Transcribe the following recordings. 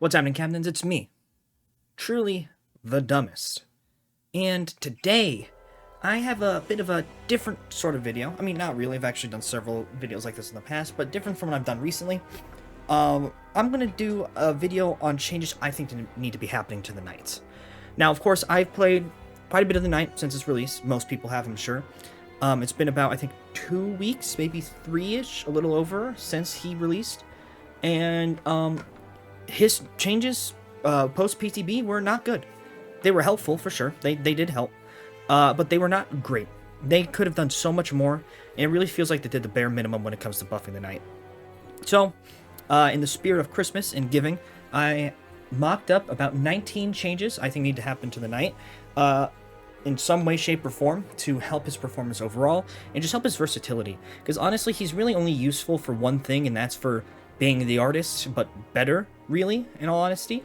What's happening, Captains? It's me, truly the dumbest. And today, I have a bit of a different sort of video. I mean, not really. I've actually done several videos like this in the past, but different from what I've done recently. I'm going to do a video on changes I think need to be happening to the Knights. Now, of course, I've played quite a bit of the Knight since its release. Most people have, I'm sure. It's been about, I think, 2 weeks, maybe 3-ish, a little over, since he released. And, his changes post PTB were not good. They were helpful for sure. They did help, but they were not great. They could have done so much more, and it really feels like they did the bare minimum when it comes to buffing the Knight. So, in the spirit of Christmas and giving, I mocked up about 19 changes I think need to happen to the Knight, in some way, shape, or form to help his performance overall and just help his versatility. Because honestly, he's really only useful for one thing, and that's for being the artist, but better, really, in all honesty.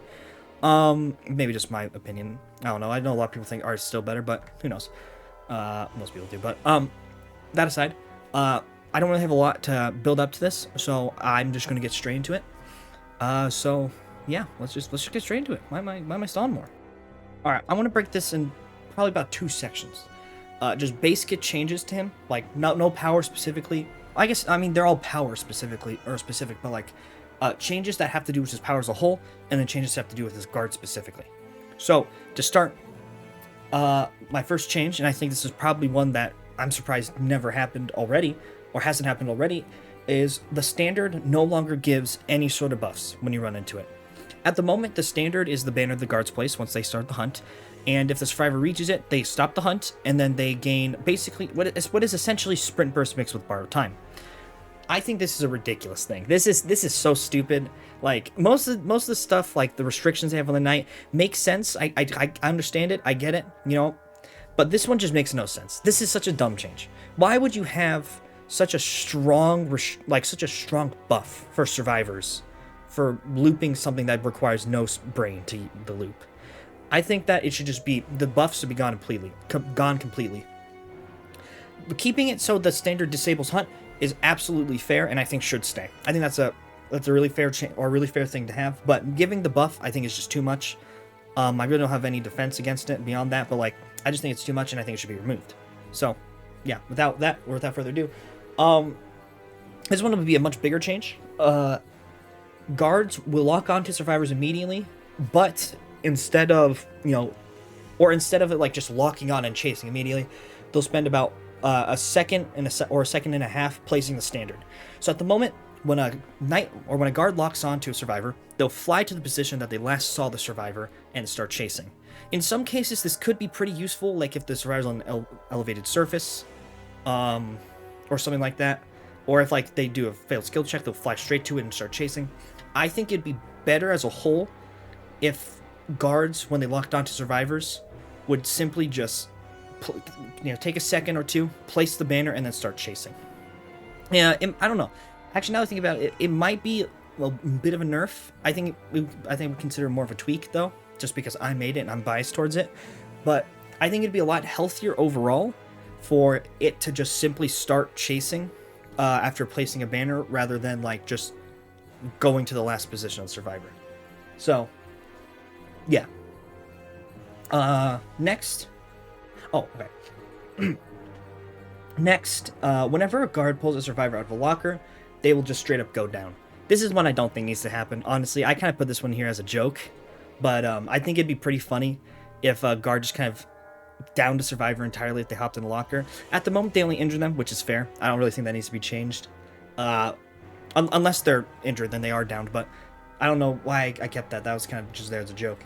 Maybe just my opinion. I don't know. I know a lot of people think art is still better, but who knows? Most people do. But that aside, I don't really have a lot to build up to this, so I'm just gonna get straight into it. So yeah, let's just get straight into it. Why am I stalling more? All right, I want to break this in probably about 2 sections. Just basic changes to him, like no power specifically. I mean, they're all power specific, but like changes that have to do with his power as a whole, and then changes that have to do with his guard specifically. So, to start, my first change, and I think this is probably one that I'm surprised never happened already, or hasn't happened already, is the standard no longer gives any sort of buffs when you run into it. At the moment, the standard is the banner the guards place once they start the hunt, and if the survivor reaches it, they stop the hunt, and then they gain basically what is essentially sprint burst mixed with borrowed time. I think this is a ridiculous thing. This is so stupid. Like most of the stuff, like the restrictions they have on the Knight, makes sense. I understand it. I get it. You know, but this one just makes no sense. This is such a dumb change. Why would you have such a strong buff for survivors for looping something that requires no brain to the loop? I think that it should just be the buffs should be gone completely. But keeping it so the standard disables hunt is absolutely fair, and I think should stay. I think that's a really fair really fair thing to have. But giving the buff, I think, is just too much. I really don't have any defense against it beyond that, but like I just think it's too much, and I think it should be removed. So, yeah. Without further ado, this one will be a much bigger change. Guards will lock onto survivors immediately, but instead of it like just locking on and chasing immediately, they'll spend about a second or a second and a half placing the standard. So at the moment, when a knight or when a guard locks onto a survivor, they'll fly to the position that they last saw the survivor and start chasing. In some cases, this could be pretty useful, like if the survivor's on an elevated surface, or something like that, or if like they do a failed skill check, they'll fly straight to it and start chasing. I think it'd be better as a whole if guards, when they locked onto survivors, would simply just take a second or two, place the banner, and then start chasing. Yeah, I don't know. Actually, now that I think about it, it might be a bit of a nerf. I think we consider it more of a tweak, though, just because I made it and I'm biased towards it. But I think it'd be a lot healthier overall for it to just simply start chasing after placing a banner, rather than like just going to the last position of the survivor. So, yeah. Next. Oh, okay. Next, whenever a guard pulls a survivor out of a locker, they will just straight up go down. This is one I don't think needs to happen. Honestly, I kind of put this one here as a joke, but I think it'd be pretty funny if a guard just kind of downed a survivor entirely if they hopped in the locker. At the moment, they only injure them, which is fair. I don't really think that needs to be changed. Unless they're injured, then they are downed, but I don't know why I kept that. That was kind of just there as a joke.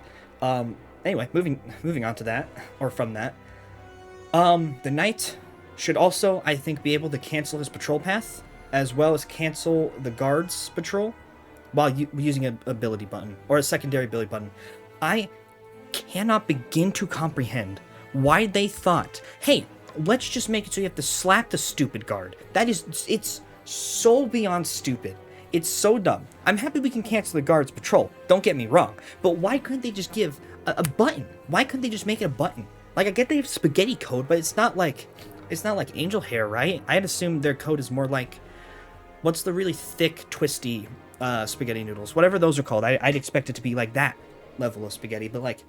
Anyway, moving on to that, or from that. The Knight should also, I think, be able to cancel his patrol path, as well as cancel the guard's patrol, while using an ability button, or a secondary ability button. I cannot begin to comprehend why they thought, hey, let's just make it so you have to slap the stupid guard. It's so beyond stupid. It's so dumb. I'm happy we can cancel the guard's patrol, don't get me wrong, but why couldn't they just give a button? Why couldn't they just make it a button? Like, I get they have spaghetti code, but it's not like angel hair, right? I'd assume their code is more like, what's the really thick, twisty spaghetti noodles, whatever those are called. I'd expect it to be like that level of spaghetti, but like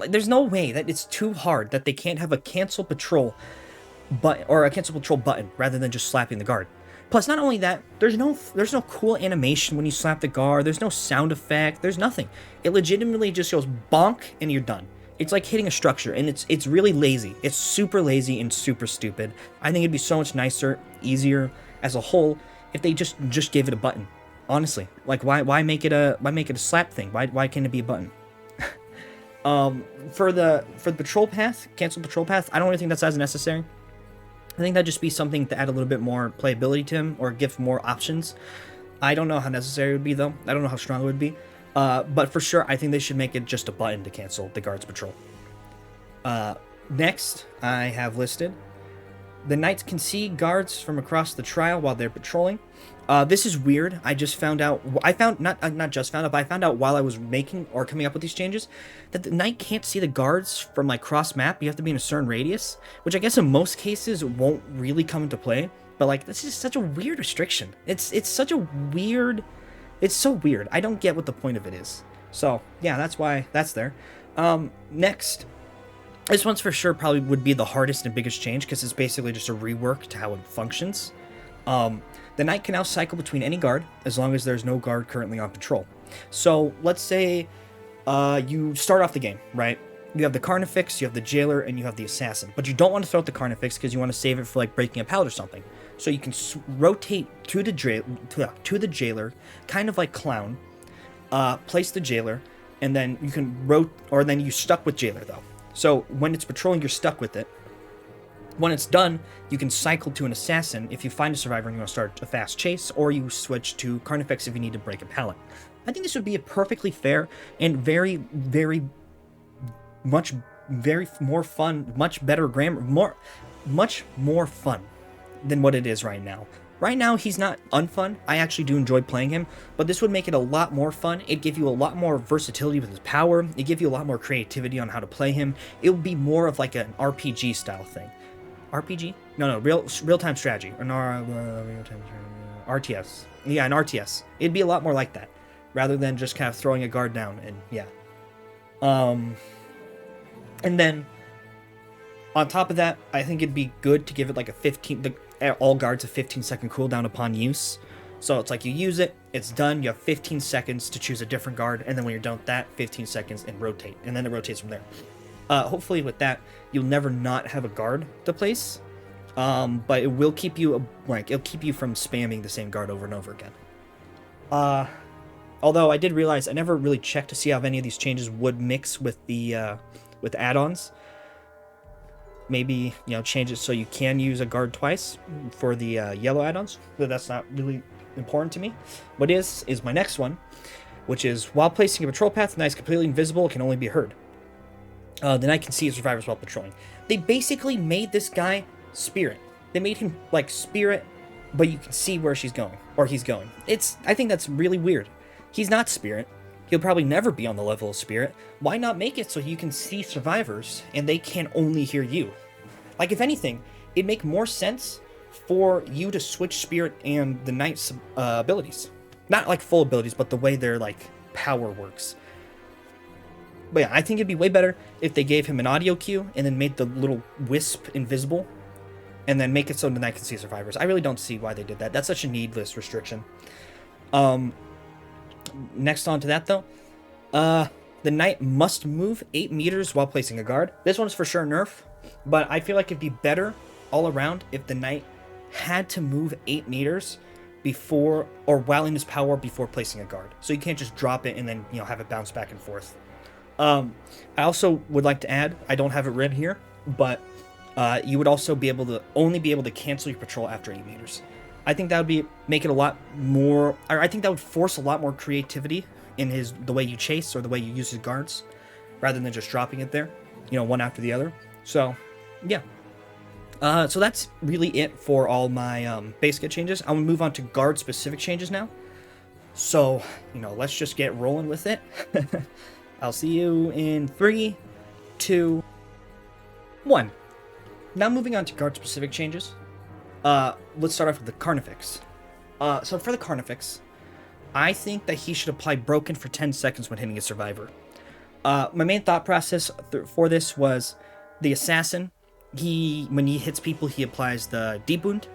there's no way that it's too hard that they can't have a cancel patrol or a cancel patrol button rather than just slapping the guard. Plus, not only that, there's no cool animation when you slap the guard. There's no sound effect. There's nothing. It legitimately just goes bonk and you're done. It's like hitting a structure, and it's really lazy. It's super lazy and super stupid. I think it'd be so much nicer, easier as a whole if they just gave it a button. Honestly, like why make it a slap thing? Why can't it be a button? For the patrol path, cancel patrol path, I don't really think that's as necessary. I think that'd just be something to add a little bit more playability to him or give more options. I don't know how necessary it would be, though. I don't know how strong it would be. But for sure, I think they should make it just a button to cancel the guard's patrol. Next, I have listed the knights can see guards from across the trial while they're patrolling. This is weird. I found out while I was making or coming up with these changes that the knight can't see the guards from like cross map. You have to be in a certain radius, which I guess in most cases won't really come into play. But like, this is such a weird restriction. It's so weird. I don't get what the point of it is. So yeah, that's why that's there. Next, this one's for sure probably would be the hardest and biggest change because it's basically just a rework to how it functions. The knight can now cycle between any guard as long as there's no guard currently on patrol. So let's say you start off the game, right? You have the Carnifex, you have the Jailer, and you have the Assassin. But you don't want to throw out the Carnifex because you want to save it for like breaking a pallet or something. So you can rotate to the Jailer, kind of like Clown, place the Jailer, and then you can then you're stuck with Jailer though. So when it's patrolling, you're stuck with it. When it's done, you can cycle to an Assassin if you find a survivor and you want to start a fast chase, or you switch to Carnifex if you need to break a pallet. I think this would be a perfectly fair and very more fun, much better grammar, much more fun than what it is right now. Right now, he's not unfun. I actually do enjoy playing him, but this would make it a lot more fun. It'd give you a lot more versatility with his power. It'd give you a lot more creativity on how to play him. It would be more of like an RPG style thing. RPG? No, real-time strategy. Or real-time strategy. RTS. Yeah, an RTS. It'd be a lot more like that, rather than just kind of throwing a guard down, and yeah. And then, on top of that, I think it'd be good to give it like all guards a 15-second cooldown upon use. So it's like you use it, it's done, you have 15 seconds to choose a different guard, and then when you're done with that, 15 seconds and rotate, and then it rotates from there. Hopefully with that, you'll never not have a guard to place, but it will keep you it'll keep you from spamming the same guard over and over again. Although I did realize I never really checked to see how any of these changes would mix with the with add-ons. Maybe change it so you can use a guard twice for the yellow add-ons, but that's not really important to me. What is my next one, which is while placing a patrol path, the knight is completely invisible, it can only be heard. The knight can see survivors while patrolling. They basically made this guy Spirit. They made him like Spirit, but you can see where she's going, or he's going. I think that's really weird. He's not Spirit. He'll probably never be on the level of Spirit. Why not make it so you can see survivors, and they can only hear you? Like, if anything, it'd make more sense for you to switch Spirit and the knight's abilities. Not like full abilities, but the way their like power works. But yeah, I think it'd be way better if they gave him an audio cue and then made the little wisp invisible and then make it so the knight can see survivors. I really don't see why they did that. That's such a needless restriction. Next on to that, though. The knight must move 8 meters while placing a guard. This one's for sure nerf, but I feel like it'd be better all around if the knight had to move 8 meters before or while in his power before placing a guard. So you can't just drop it and then have it bounce back and forth. I also would like to add, I don't have it written here, but you would also only be able to cancel your patrol after 8 meters. I think that would make it a lot more, or I think that would force a lot more creativity in the way you chase or the way you use his guards, rather than just dropping it there, one after the other. So, yeah. So that's really it for all my basic changes. I'm gonna move on to guard-specific changes now. So, let's just get rolling with it. I'll see you in 3, 2, 1. Now moving on to guard-specific changes. Let's start off with the Carnifex. So for the Carnifex, I think that he should apply Broken for 10 seconds when hitting a survivor. My main thought process for this was the assassin. When he hits people, he applies the deep wound.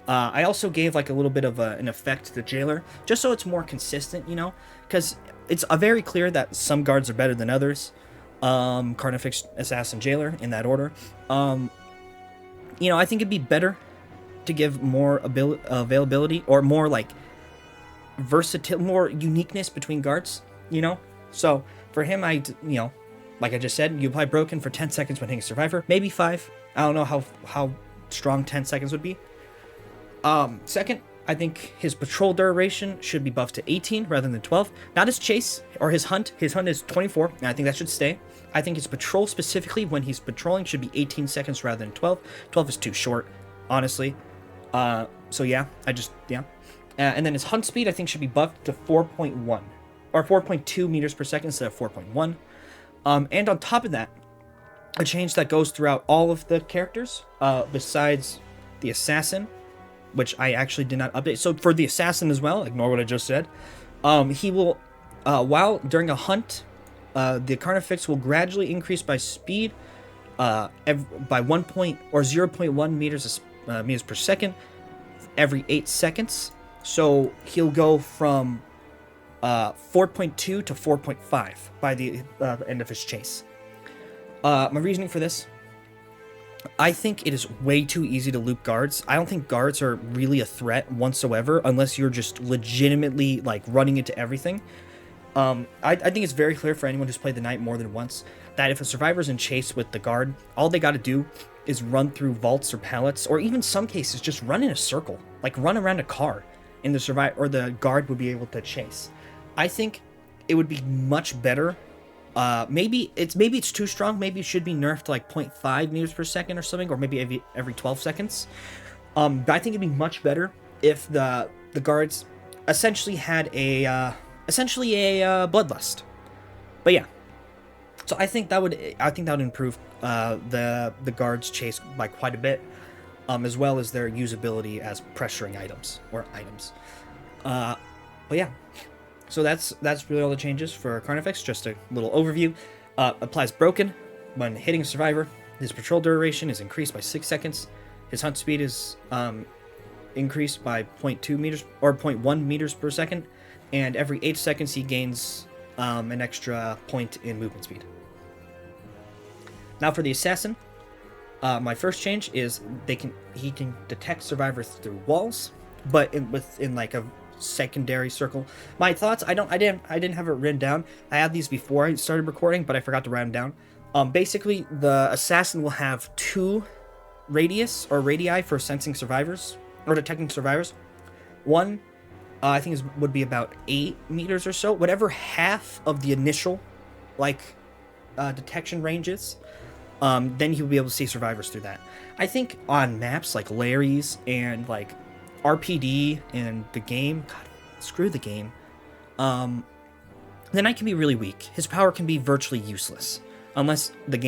I also gave like a little bit of an effect to the jailer, just so it's more consistent, you know, because it's very clear that some guards are better than others. Carnifex, assassin, jailer in that order. You know, I think it'd be better to give more availability or more like versatility, more uniqueness between guards, you know. So for him, you know, like I just said, you apply Broken for 10 seconds when hitting a survivor, maybe 5. I don't know how strong 10 seconds would be. Second, I think his patrol duration should be buffed to 18 rather than 12. Not his chase or his hunt. His hunt is 24, and I think that should stay. I think his patrol specifically when he's patrolling should be 18 seconds rather than 12. 12 is too short, honestly. So yeah, and then his hunt speed I think should be buffed to 4.1 or 4.2 meters per second instead of 4.1. And on top of that, a change that goes throughout all of the characters, besides the assassin, which I actually did not update. So for the assassin as well, ignore what I just said. He will, while during a hunt, the Carnifex will gradually increase by speed, by 0.1 meters per second every 8 seconds. So he'll go from 4.2 to 4.5 by the end of his chase. My reasoning for this, I think it is way too easy to loop guards. I don't think guards are really a threat whatsoever unless you're just legitimately like running into everything. I think it's very clear for anyone who's played the Knight more than once that if a survivor's in chase with the guard, all they got to do is run through vaults or pallets, or even some cases just run in a circle, like run around a car, and the guard would be able to chase. I think it would be much better. Maybe it's too strong. Maybe it should be nerfed to like 0.5 meters per second or something, or maybe every 12 seconds. But I think it'd be much better if the guards essentially had a bloodlust. But yeah, so I think that would improve the guards' chase by quite a bit, as well as their usability as pressuring items. But yeah. So that's really all the changes for Carnifex. Just a little overview. Applies Broken when hitting a survivor. His patrol duration is increased by 6 seconds. His hunt speed is increased by 0.2 meters or 0.1 meters per second. And every 8 seconds he gains an extra point in movement speed. Now for the assassin, my first change is he can detect survivors through walls, but within like a secondary circle. My thoughts, I didn't have it written down. I had these before I started recording, but I forgot to write them down. Basically the assassin will have 2 radii for sensing survivors or detecting survivors. One I think would be about 8 meters or so, whatever half of the initial detection range is. Then he'll be able to see survivors through that. I think on maps like Larry's and like RPD and the game, God, screw the game, the Knight can be really weak. His power can be virtually useless. Unless on the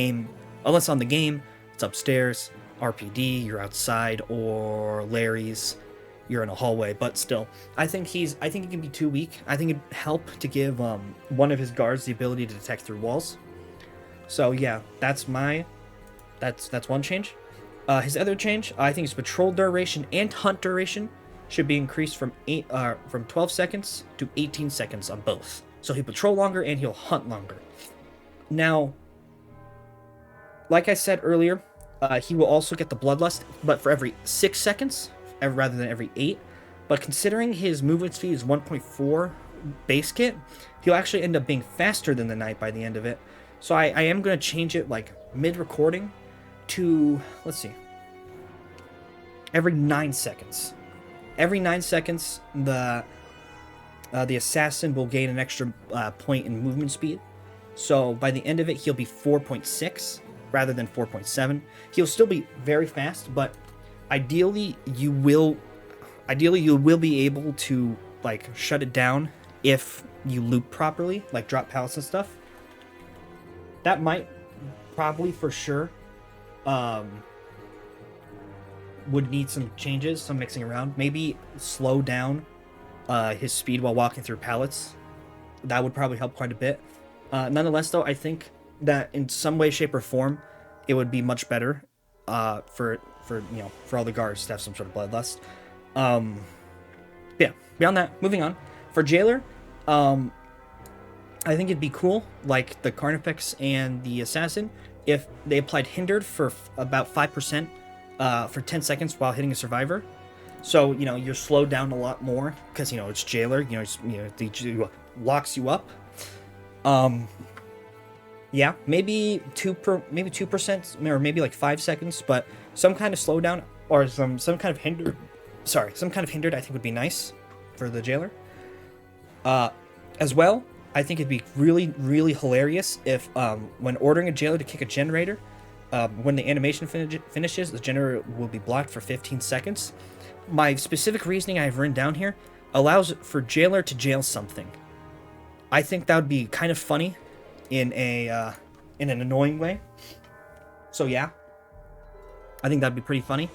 game, it's upstairs, RPD, you're outside, or Larry's, you're in a hallway, but still, I think he can be too weak. I think it'd help to give one of his guards the ability to detect through walls. So yeah, that's one change. His other change, I think his patrol duration and hunt duration should be increased from 12 seconds to 18 seconds on both. So he'll patrol longer and he'll hunt longer. Now, like I said earlier, he will also get the bloodlust, but for every 6 seconds rather than every 8. But considering his movement speed is 1.4 base kit, he'll actually end up being faster than the Knight by the end of it. So I am going to change it like mid-recording to, let's see, every 9 seconds. Every 9 seconds, the assassin will gain an extra point in movement speed. So by the end of it, he'll be 4.6 rather than 4.7. He'll still be very fast, but ideally you will be able to like shut it down if you loop properly, like drop pallets and stuff. That might probably for sure would need some changes, some mixing around. Maybe slow down his speed while walking through pallets. That would probably help quite a bit. Nonetheless, though, I think that in some way, shape, or form, it would be much better for all the guards to have some sort of bloodlust. Yeah. Beyond that, moving on. For Jailer, I think it'd be cool, like the Carnifex and the Assassin, if they applied Hindered for about 5% for 10 seconds while hitting a Survivor. So, you're slowed down a lot more because, it's Jailer, it locks you up. Yeah, maybe 2%, or maybe like 5 seconds, but some kind of slowdown or some kind of hindered, I think would be nice for the Jailer. As well, I think it'd be really, really hilarious if, when ordering a Jailer to kick a generator, when the animation finishes, the generator will be blocked for 15 seconds. My specific reasoning I have written down here allows for Jailer to jail something. I think that would be kind of funny in an annoying way. So yeah, I think that'd be pretty funny.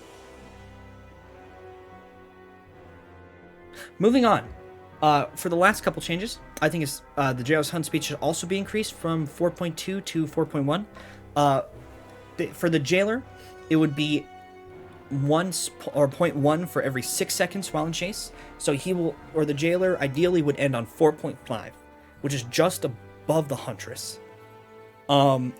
Moving on. For the last couple changes, I think it's the Jailer's Hunt speed should also be increased from 4.2 to 4.1. For the Jailer, it would be 0.1 for every 6 seconds while in chase. So the Jailer ideally would end on 4.5, which is just above the Huntress. And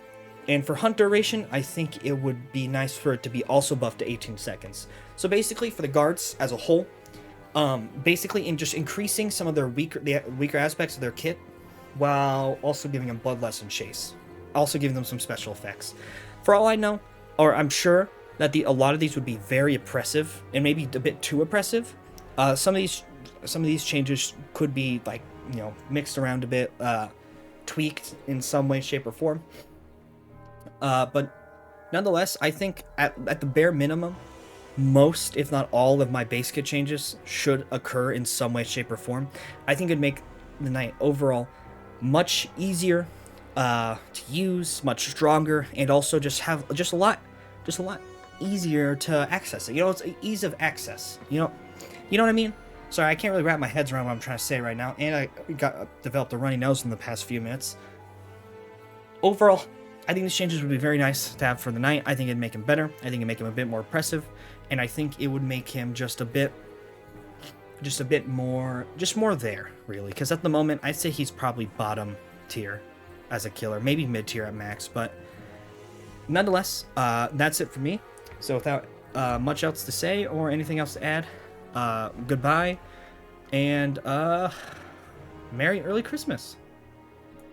for hunt duration, I think it would be nice for it to be also buffed to 18 seconds. So basically, for the guards as a whole, basically in just increasing some of their weaker aspects of their kit, while also giving them bloodlust and chase, also giving them some special effects. For all I know, or I'm sure that a lot of these would be very oppressive and maybe a bit too oppressive. Some of these changes could be like mixed around a bit, tweaked in some way, shape, or form. But nonetheless, I think at the bare minimum, most, if not all, of my base kit changes should occur in some way, shape, or form. I think it'd make the knight overall much easier to use, much stronger, and also just a lot easier to access it. It's ease of access. You know what I mean? Sorry, I can't really wrap my head around what I'm trying to say right now, and I developed a runny nose in the past few minutes. Overall, I think these changes would be very nice to have for the knight. I think it'd make him better. I think it'd make him a bit more oppressive, and I think it would make him just a bit more there, really. Because at the moment, I'd say he's probably bottom tier as a killer, maybe mid tier at max. But nonetheless, that's it for me. So without much else to say or anything else to add, goodbye, and Merry early Christmas.